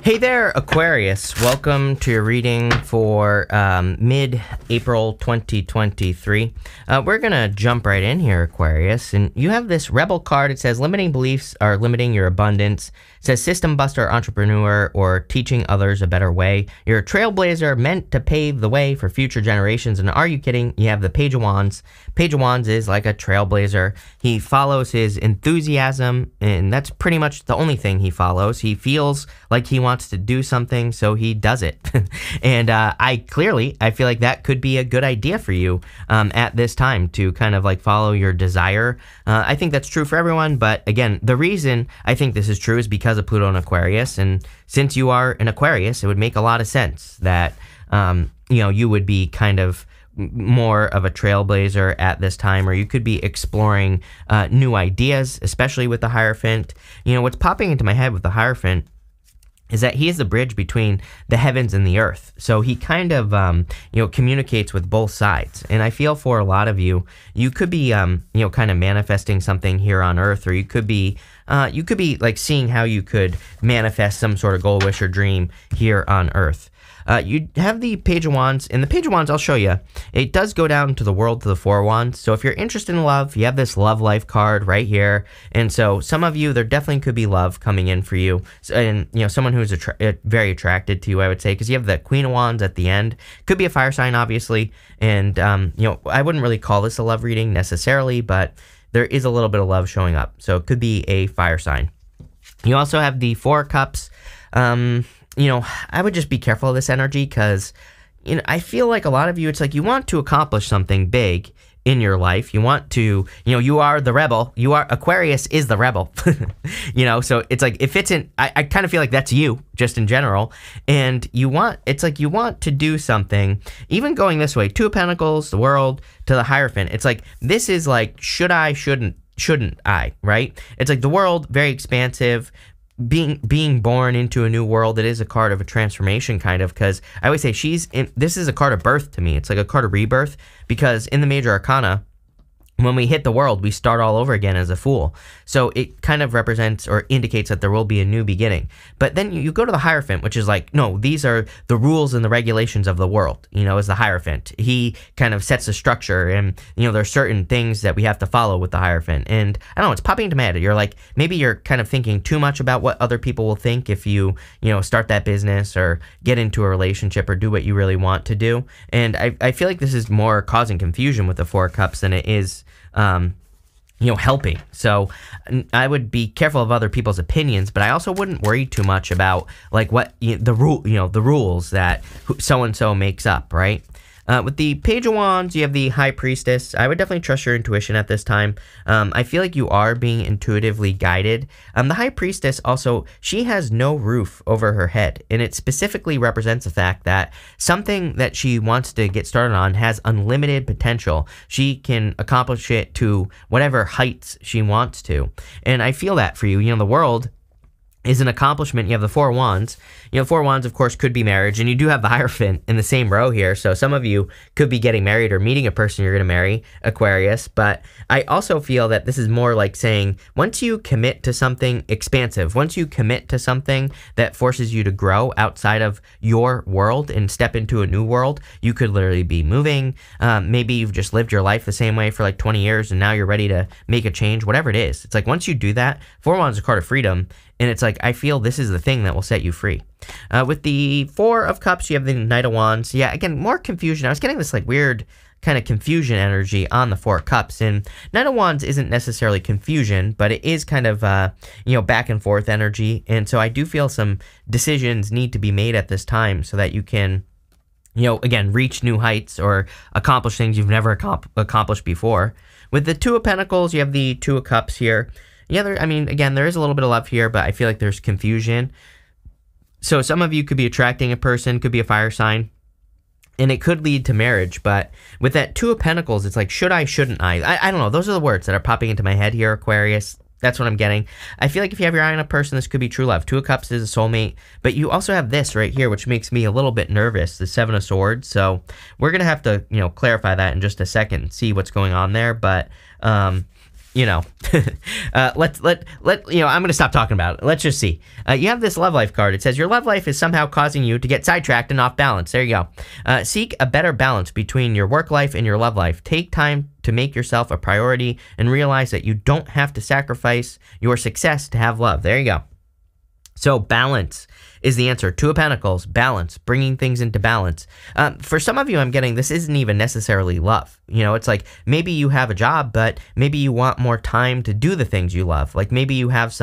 Hey there, Aquarius. Welcome to your reading for mid-April 2023. We're going to jump right in here, Aquarius. And you have this Rebel card. It says limiting beliefs are limiting your abundance. It says system buster, entrepreneur, or teaching others a better way. You're a trailblazer meant to pave the way for future generations. And are you kidding? You have the Page of Wands. Page of Wands is like a trailblazer. He follows his enthusiasm, and that's pretty much the only thing he follows. He feels like he wants to do something, so he does it. And I feel like that could be a good idea for you at this time to kind of like follow your desire. I think that's true for everyone, but again, the reason I think this is true is because of Pluto and Aquarius, and since you are an Aquarius, it would make a lot of sense that you would be kind of more of a trailblazer at this time, or you could be exploring new ideas, especially with the Hierophant. What's popping into my head with the Hierophant is that he is the bridge between the heavens and the earth. So he kind of, communicates with both sides. And I feel for a lot of you, you could be, kind of manifesting something here on earth, or you could be like seeing how you could manifest some sort of goal, wish, or dream here on earth. You have the Page of Wands, and the Page of Wands, I'll show you, it does go down to the world to the Four of Wands. So if you're interested in love, you have this love life card right here. And so some of you, there definitely could be love coming in for you. And, someone who's very attracted to you, I would say, because you have the Queen of Wands at the end. Could be a fire sign, obviously. And, I wouldn't really call this a love reading necessarily, but there is a little bit of love showing up. So it could be a fire sign. You also have the Four of Cups. I would just be careful of this energy because, I feel like a lot of you, it's like you want to accomplish something big in your life. You want to, you are the rebel. Aquarius is the rebel, so it's like, if it's I kind of feel like that's you just in general. And you want to do something, even going this way, Two of Pentacles, the World, to the Hierophant. It's like, this is like, shouldn't I, right? It's like the World, very expansive, being born into a new world. It is a card of a transformation, kind of, because I always say this is a card of birth to me. It's like a card of rebirth, because in the major arcana, when we hit the world, we start all over again as a fool. So it kind of represents or indicates that there will be a new beginning. But then you go to the Hierophant, which is like, no, these are the rules and the regulations of the world, as the Hierophant. He kind of sets the structure, and, there are certain things that we have to follow with the Hierophant. And I don't know, it's popping into my head. You're like, maybe you're kind of thinking too much about what other people will think if you, start that business or get into a relationship or do what you really want to do. And I feel like this is more causing confusion with the Four of Cups than it is helping. So I would be careful of other people's opinions, but I also wouldn't worry too much about like what the rules that so-and-so makes up, right? With the Page of Wands, you have the High Priestess. I would definitely trust your intuition at this time. I feel like you are being intuitively guided. The High Priestess also, she has no roof over her head, and it specifically represents the fact that something that she wants to get started on has unlimited potential. She can accomplish it to whatever heights she wants to. And I feel that for you. The World is an accomplishment. You have the Four of Wands. Four of Wands, of course, could be marriage, and you do have the Hierophant in the same row here, so some of you could be getting married or meeting a person you're going to marry, Aquarius. But I also feel that this is more like saying, once you commit to something expansive, once you commit to something that forces you to grow outside of your world and step into a new world, you could literally be moving. Maybe you've just lived your life the same way for like 20 years, and now you're ready to make a change, whatever it is. It's like, once you do that, Four of Wands is a card of freedom. And it's like, I feel this is the thing that will set you free. With the Four of Cups, you have the Knight of Wands. Yeah, again, more confusion. I was getting this like weird kind of confusion energy on the Four of Cups. And Knight of Wands isn't necessarily confusion, but it is kind of, back and forth energy. And so I do feel some decisions need to be made at this time so that you can, again, reach new heights or accomplish things you've never accomplished before. With the Two of Pentacles, you have the Two of Cups here. Yeah, again, there is a little bit of love here, but I feel like there's confusion. So some of you could be attracting a person, could be a fire sign, and it could lead to marriage. But with that Two of Pentacles, it's like, should I, shouldn't I? I don't know. Those are the words that are popping into my head here, Aquarius. That's what I'm getting. I feel like if you have your eye on a person, this could be true love. Two of Cups is a soulmate, but you also have this right here, which makes me a little bit nervous, the Seven of Swords. So we're going to have to, clarify that in just a second and see what's going on there. But you know, I'm going to stop talking about it. Let's just see. You have this love life card. It says your love life is somehow causing you to get sidetracked and off balance. There you go. Seek a better balance between your work life and your love life. Take time to make yourself a priority and realize that you don't have to sacrifice your success to have love. There you go. So balance is the answer. Two of Pentacles, balance, bringing things into balance. For some of you, I'm getting this isn't even necessarily love. You know, it's like maybe you have a job, but maybe you want more time to do the things you love. Like maybe you have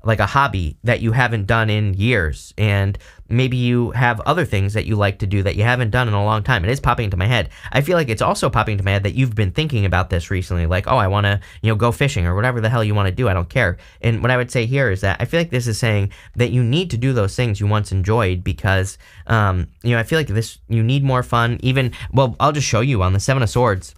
like a hobby that you haven't done in years, and maybe you have other things that you like to do that you haven't done in a long time. It is popping into my head. I feel like it's also popping into my head that you've been thinking about this recently, like, oh, I want to, go fishing or whatever the hell you want to do. I don't care. And what I would say here is that I feel like this is saying that you need to do those things you once enjoyed because, I feel like you need more fun. I'll just show you on the Seven of Swords.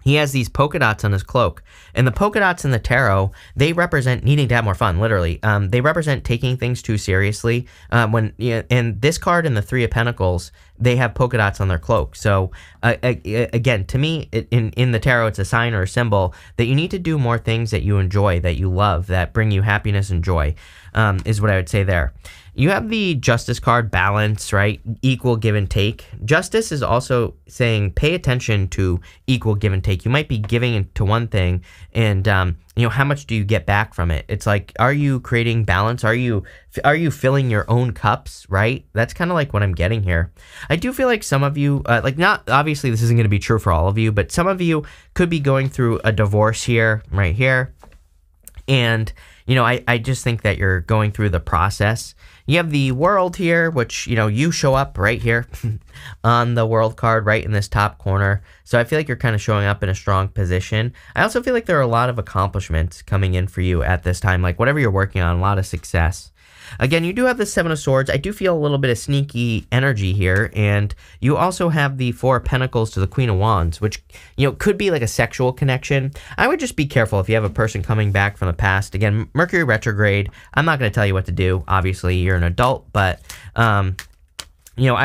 He has these polka dots on his cloak, and the polka dots in the tarot, they represent needing to have more fun, literally. They represent taking things too seriously. And this card and the Three of Pentacles, they have polka dots on their cloak. So again, to me, in the tarot, it's a sign or a symbol that you need to do more things that you enjoy, that you love, that bring you happiness and joy, is what I would say there. You have the Justice card, balance, right? Equal give and take. Justice is also saying pay attention to equal give and take. You might be giving to one thing and, how much do you get back from it? It's like, are you creating balance? Are you filling your own cups, right? That's kind of like what I'm getting here. I do feel like some of you, not obviously this isn't going to be true for all of you, but some of you could be going through a divorce here, right here. And, I just think that you're going through the process. You have the World here, which, you show up right here on the World card, right in this top corner. So I feel like you're kind of showing up in a strong position. I also feel like there are a lot of accomplishments coming in for you at this time, like whatever you're working on, a lot of success. Again, you do have the Seven of Swords. I do feel a little bit of sneaky energy here, and you also have the Four of Pentacles to the Queen of Wands, which, could be like a sexual connection. I would just be careful if you have a person coming back from the past. Again, Mercury retrograde, I'm not going to tell you what to do. Obviously, you're an adult, but, I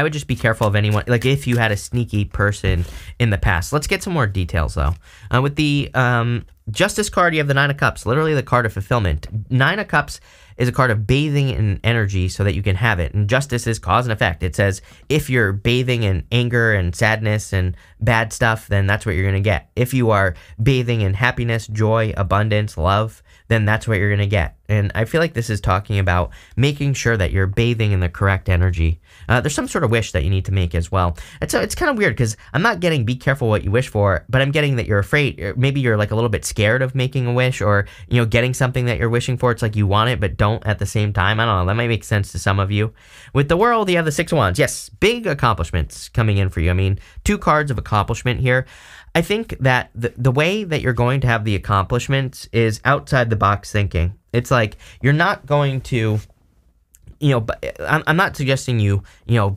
would just be careful of anyone, like if you had a sneaky person in the past. Let's get some more details, though. With the Justice card, you have the Nine of Cups, literally the card of fulfillment. Nine of Cups is a card of bathing in energy so that you can have it. And justice is cause and effect. It says if you're bathing in anger and sadness and bad stuff, then that's what you're going to get. If you are bathing in happiness, joy, abundance, love, then that's what you're going to get. And I feel like this is talking about making sure that you're bathing in the correct energy. There's some sort of wish that you need to make as well. It's kind of weird because I'm not getting be careful what you wish for, but I'm getting that you're afraid. Maybe you're like a little bit scared of making a wish or, getting something that you're wishing for. It's like you want it, but don't at the same time. I don't know. That might make sense to some of you. With the World, you have the Six of Wands. Yes, big accomplishments coming in for you. I mean, two cards of accomplishment here. I think that the way that you're going to have the accomplishments is outside the box thinking. It's like you're not going to, I'm not suggesting you,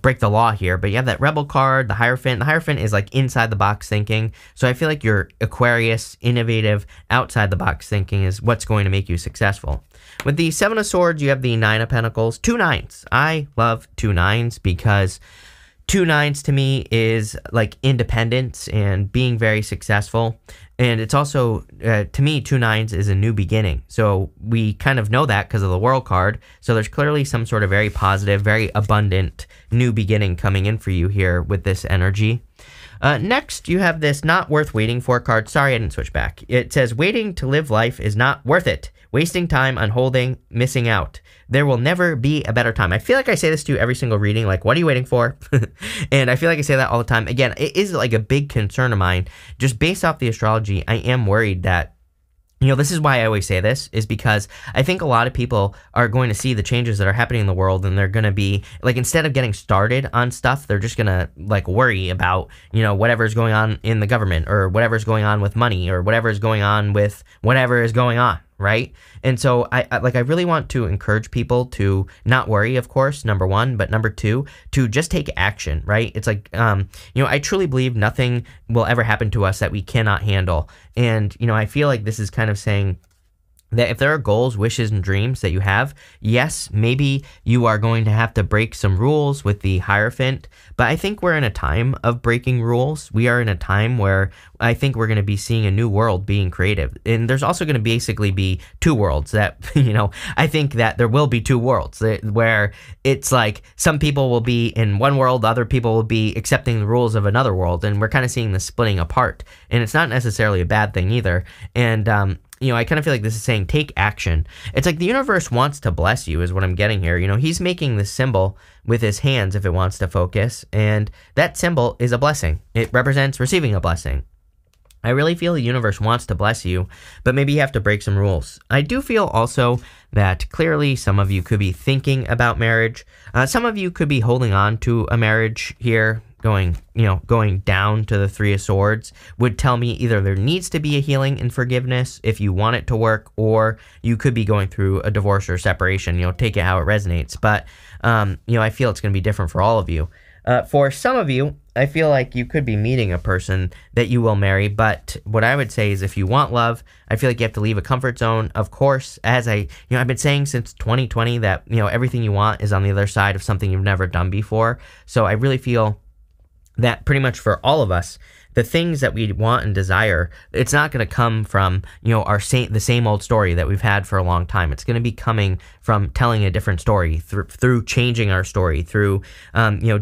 break the law here, but you have that Rebel card, the Hierophant. The Hierophant is like inside the box thinking. So I feel like your Aquarius, innovative, outside the box thinking is what's going to make you successful. With the Seven of Swords, you have the Nine of Pentacles, two nines. I love two nines because two nines to me is like independence and being very successful. And it's also, to me, two nines is a new beginning. So we kind of know that because of the World card. So there's clearly some sort of very positive, very abundant new beginning coming in for you here with this energy. Next, you have this not worth waiting for card. Sorry, I didn't switch back. It says, waiting to live life is not worth it. Wasting time on holding, missing out. There will never be a better time. I feel like I say this to you every single reading, like, what are you waiting for? And I feel like I say that all the time. Again, it is like a big concern of mine. Just based off the astrology, I am worried that, this is why I always say this, is because I think a lot of people are going to see the changes that are happening in the world, and they're going to be, like, instead of getting started on stuff, they're just going to, like, worry about, whatever's going on in the government, or whatever's going on with money, or whatever's going on with whatever is going on. Right? And so I really want to encourage people to not worry, of course, number one, but number two, to just take action, right? It's like, I truly believe nothing will ever happen to us that we cannot handle. And, I feel like this is kind of saying, that if there are goals, wishes, and dreams that you have, yes, maybe you are going to have to break some rules with the Hierophant, but I think we're in a time of breaking rules. We are in a time where I think we're going to be seeing a new world being creative. And there's also going to basically be two worlds that, I think that there will be two worlds where it's like some people will be in one world, other people will be accepting the rules of another world. And we're kind of seeing this splitting apart. And it's not necessarily a bad thing either. And, I kind of feel like this is saying take action. It's like the universe wants to bless you is what I'm getting here. He's making this symbol with his hands if it wants to focus. And that symbol is a blessing. It represents receiving a blessing. I really feel the universe wants to bless you, but maybe you have to break some rules. I do feel also that clearly some of you could be thinking about marriage. Some of you could be holding on to a marriage here, going down to the Three of Swords, would tell me either there needs to be a healing and forgiveness if you want it to work, or you could be going through a divorce or separation. Take it how it resonates. But, I feel it's going to be different for all of you. For some of you, I feel like you could be meeting a person that you will marry, but what I would say is if you want love, I feel like you have to leave a comfort zone. Of course, as I've been saying since 2020 that, everything you want is on the other side of something you've never done before. So I really feel that pretty much for all of us, the things that we want and desire, it's not going to come from, the same old story that we've had for a long time. It's going to be coming from telling a different story, through changing our story, through,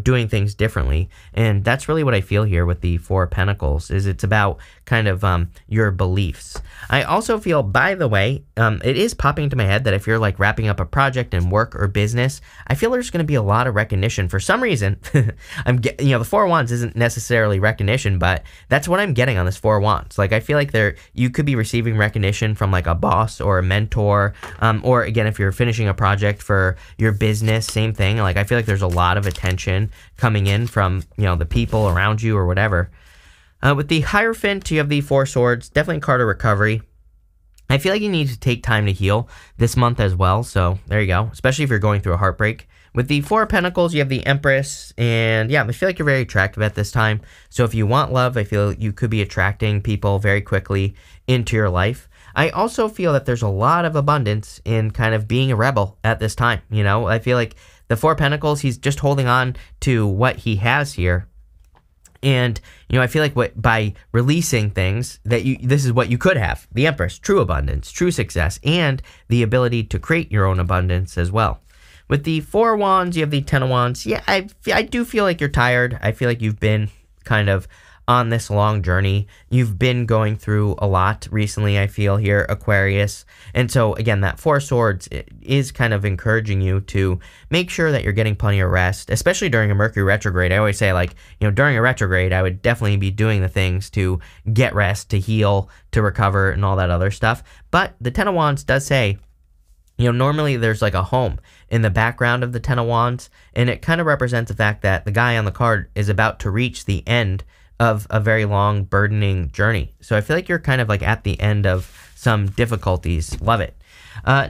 doing things differently. And that's really what I feel here with the Four of Pentacles, is it's about kind of your beliefs. I also feel, by the way, it is popping into my head that if you're like wrapping up a project in work or business, I feel there's going to be a lot of recognition. For some reason, the Four of Wands isn't necessarily recognition, but that's what I'm getting on this Four of Wands. Like, I feel like you could be receiving recognition from like a boss or a mentor, or again, if you're finishing a project for your business, same thing. Like, I feel like there's a lot of attention coming in from, the people around you or whatever. With the Hierophant, you have the Four of Swords, definitely a card of recovery. I feel like you need to take time to heal this month as well, so there you go, especially if you're going through a heartbreak. With the Four of Pentacles, you have the Empress, and yeah, I feel like you're very attractive at this time. So if you want love, I feel you could be attracting people very quickly into your life. I also feel that there's a lot of abundance in kind of being a rebel at this time. I feel like the Four of Pentacles, he's just holding on to what he has here. And, I feel like by releasing things this is what you could have. The Empress, true abundance, true success, and the ability to create your own abundance as well. With the Four of Wands, you have the Ten of Wands. Yeah, I do feel like you're tired. I feel like you've been kind of on this long journey. You've been going through a lot recently, I feel here, Aquarius. And so, again, that Four of Swords is kind of encouraging you to make sure that you're getting plenty of rest, especially during a Mercury retrograde. I always say, like, during a retrograde, I would definitely be doing the things to get rest, to heal, to recover, and all that other stuff. But the Ten of Wands does say, normally there's like a home in the background of the Ten of Wands, and it kind of represents the fact that the guy on the card is about to reach the end of a very long, burdening journey. So I feel like you're kind of like at the end of some difficulties. Love it.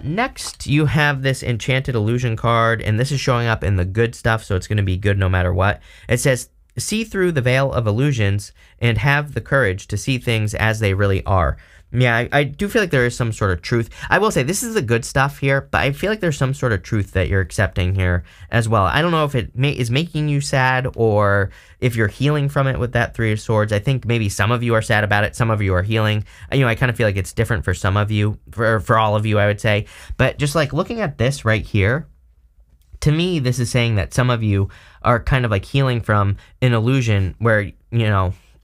Next, you have this Enchanted Illusion card, and this is showing up in the good stuff, so it's going to be good no matter what. It says, see through the veil of illusions and have the courage to see things as they really are. Yeah, I do feel like there is some sort of truth. I will say this is the good stuff here, but I feel like there's some sort of truth that you're accepting here as well. I don't know if it is making you sad or if you're healing from it with that Three of Swords. I think maybe some of you are sad about it. Some of you are healing. I kind of feel like it's different for some of you, for all of you, I would say. But just like looking at this right here, to me, this is saying that some of you are kind of like healing from an illusion where,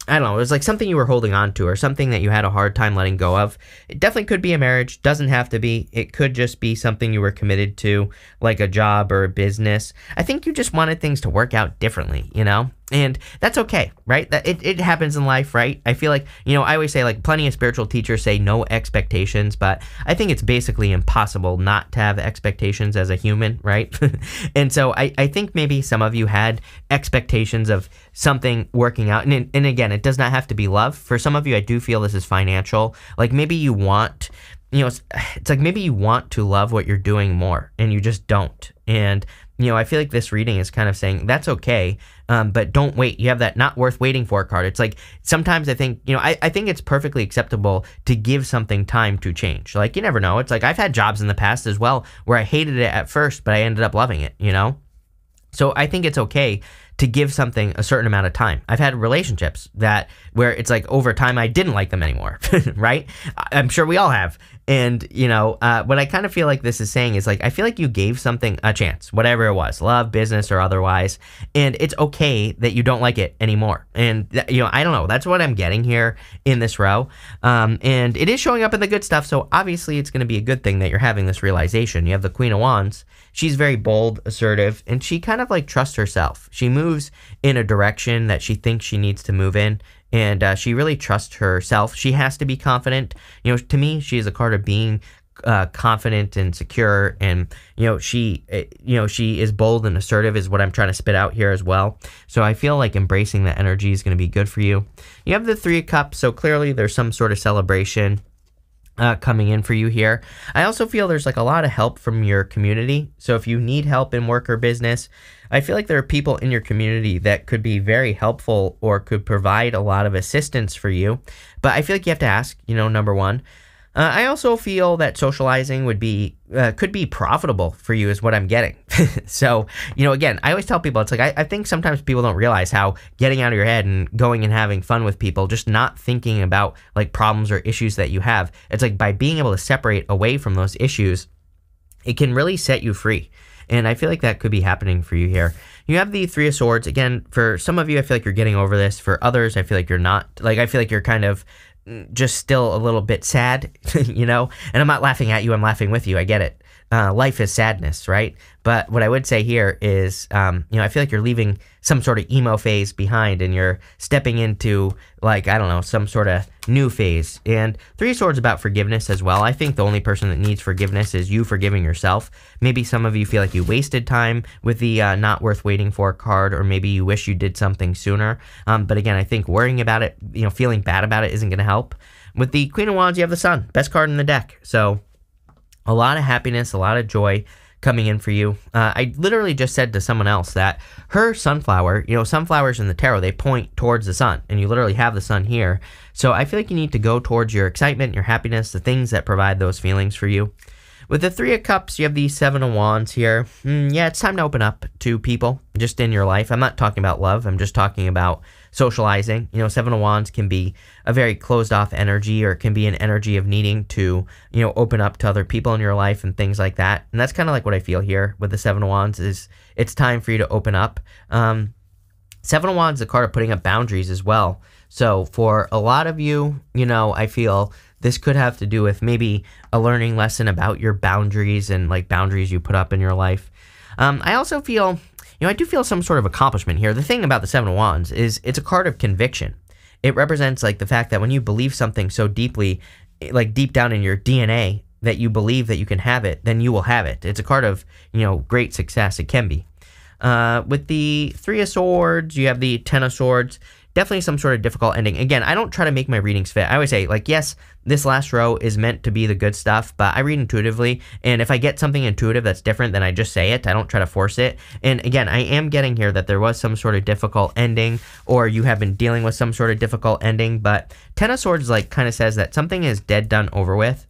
I don't know, it was like something you were holding on to or something that you had a hard time letting go of. It definitely could be a marriage, doesn't have to be. It could just be something you were committed to, like a job or a business. I think you just wanted things to work out differently, And that's okay, right? That it happens in life, right? I feel like, I always say, like, plenty of spiritual teachers say no expectations, but I think it's basically impossible not to have expectations as a human, right? And so I think maybe some of you had expectations of something working out. And again, it does not have to be love. For some of you, I do feel this is financial. Like maybe you want, it's like maybe you want to love what you're doing more and you just don't. And I feel like this reading is kind of saying that's okay, but don't wait. You have that not worth waiting for card. It's like sometimes I think, I think it's perfectly acceptable to give something time to change. Like, you never know. It's like I've had jobs in the past as well where I hated it at first, but I ended up loving it, So I think it's okay to give something a certain amount of time. I've had relationships where it's like over time I didn't like them anymore, right? I'm sure we all have. And, what I kind of feel like this is saying is like, I feel like you gave something a chance, whatever it was, love, business, or otherwise. And it's okay that you don't like it anymore. And, I don't know. That's what I'm getting here in this row. And it is showing up in the good stuff. So obviously it's going to be a good thing that you're having this realization. You have the Queen of Wands. She's very bold, assertive, and she kind of like trusts herself. She moves in a direction that she thinks she needs to move in. And she really trusts herself. She has to be confident. To me, she is a card of being confident and secure. And, she is bold and assertive is what I'm trying to spit out here as well. So I feel like embracing that energy is going to be good for you. You have the Three of Cups. So clearly there's some sort of celebration coming in for you here. I also feel there's like a lot of help from your community. So if you need help in work or business, I feel like there are people in your community that could be very helpful or could provide a lot of assistance for you. But I feel like you have to ask, number one. I also feel that socializing could be profitable for you is what I'm getting. So, again, I always tell people, it's like, I think sometimes people don't realize how getting out of your head and going and having fun with people, just not thinking about like problems or issues that you have. It's like by being able to separate away from those issues, it can really set you free. And I feel like that could be happening for you here. You have the Three of Swords. Again, for some of you, I feel like you're getting over this. For others, I feel like you're not. Like, I feel like you're kind of just still a little bit sad, and I'm not laughing at you, I'm laughing with you. I get it. Life is sadness, right? But what I would say here is, I feel like you're leaving some sort of emo phase behind and you're stepping into, like, I don't know, some sort of new phase. And Three of Swords about forgiveness as well. I think the only person that needs forgiveness is you forgiving yourself. Maybe some of you feel like you wasted time with the not worth waiting for card, or maybe you wish you did something sooner. But again, I think worrying about it, feeling bad about it isn't going to help. With the Queen of Wands, you have the Sun, best card in the deck. So a lot of happiness, a lot of joy coming in for you. I literally just said to someone else that her sunflower, sunflowers in the tarot, they point towards the sun, and you literally have the sun here. So I feel like you need to go towards your excitement, your happiness, the things that provide those feelings for you. With the Three of Cups, you have the Seven of Wands here. Yeah, it's time to open up to people just in your life. I'm not talking about love. I'm just talking about socializing. Seven of Wands can be a very closed off energy, or it can be an energy of needing to, open up to other people in your life and things like that. And that's kind of like what I feel here with the Seven of Wands is it's time for you to open up. Seven of Wands is a card of putting up boundaries as well. So for a lot of you, I feel this could have to do with maybe a learning lesson about your boundaries and like boundaries you put up in your life. I also feel, I do feel some sort of accomplishment here. The thing about the Seven of Wands is it's a card of conviction. It represents like the fact that when you believe something so deeply, like deep down in your DNA, that you believe that you can have it, then you will have it. It's a card of, great success. It can be. With the Three of Swords, you have the Ten of Swords. Definitely some sort of difficult ending. Again, I don't try to make my readings fit. I always say, like, yes, this last row is meant to be the good stuff, but I read intuitively, and if I get something intuitive that's different, then I just say it. I don't try to force it. And again, I am getting here that there was some sort of difficult ending, or you have been dealing with some sort of difficult ending, but Ten of Swords, like, kind of says that something is dead, done, over with.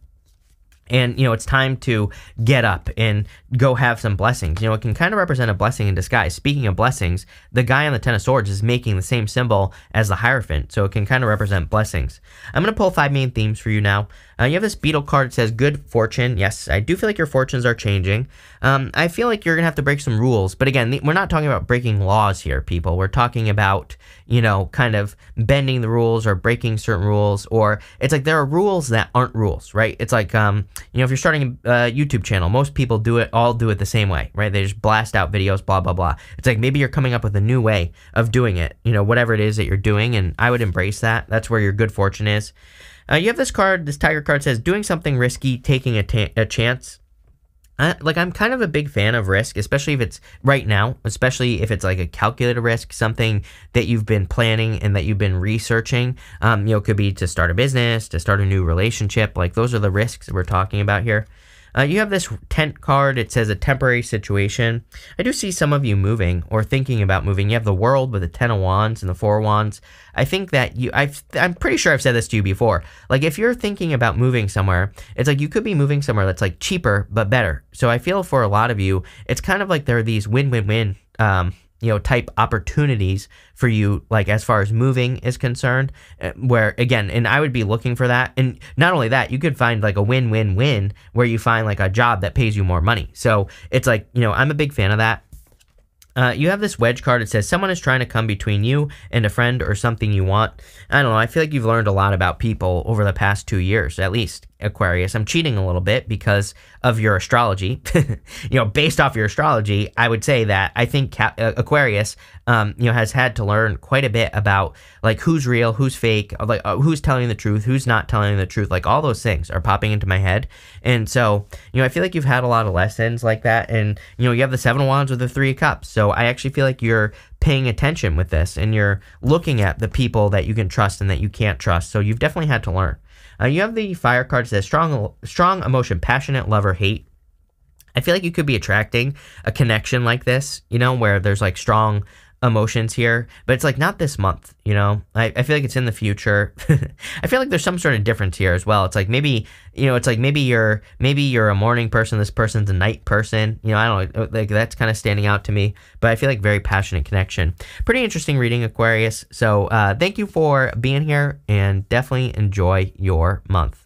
And, it's time to get up and go have some blessings. It can kind of represent a blessing in disguise. Speaking of blessings, the guy on the Ten of Swords is making the same symbol as the Hierophant, so it can kind of represent blessings. I'm going to pull 5 main themes for you now. You have this beetle card that says good fortune. Yes, I do feel like your fortunes are changing. I feel like you're going to have to break some rules. But again, we're not talking about breaking laws here, people. We're talking about, kind of bending the rules or breaking certain rules. Or it's like there are rules that aren't rules, right? It's like, if you're starting a YouTube channel, most people all do it the same way, right? They just blast out videos, blah, blah, blah. It's like maybe you're coming up with a new way of doing it, whatever it is that you're doing. And I would embrace that. That's where your good fortune is. You have this card, this tiger card says, doing something risky, taking a chance. I'm kind of a big fan of risk, especially if it's right now, especially if it's like a calculated risk, something that you've been planning and that you've been researching. It could be to start a business, to start a new relationship. Like those are the risks that we're talking about here. You have this tent card. It says a temporary situation. I do see some of you moving or thinking about moving. You have the World with the 10 of Wands and the 4 of Wands. I think that I'm pretty sure I've said this to you before. Like, if you're thinking about moving somewhere, it's like you could be moving somewhere that's like cheaper but better. So I feel for a lot of you, it's kind of like there are these win-win-win type opportunities for you, like as far as moving is concerned, where again, and I would be looking for that. And not only that, you could find like a win-win-win where you find like a job that pays you more money. So it's like, I'm a big fan of that. You have this wedge card. It says someone is trying to come between you and a friend or something you want. I don't know. I feel like you've learned a lot about people over the past 2 years, at least, Aquarius. I'm cheating a little bit because of your astrology. Based off your astrology, I would say that I think Aquarius, has had to learn quite a bit about like who's real, who's fake, like who's telling the truth, who's not telling the truth. Like all those things are popping into my head. And so, I feel like you've had a lot of lessons like that. And, you have the 7 of Wands with the 3 of Cups. So I actually feel like you're paying attention with this and you're looking at the people that you can trust and that you can't trust. So you've definitely had to learn. You have the Fire card that says strong emotion, passionate, love or hate. I feel like you could be attracting a connection like this, where there's like strong emotions here, but it's like not this month, I feel like it's in the future. I feel like there's some sort of difference here as well. It's like maybe, maybe you're a morning person, this person's a night person, I don't know, like that's kind of standing out to me, but I feel like very passionate connection. Pretty interesting reading, Aquarius. So thank you for being here and definitely enjoy your month.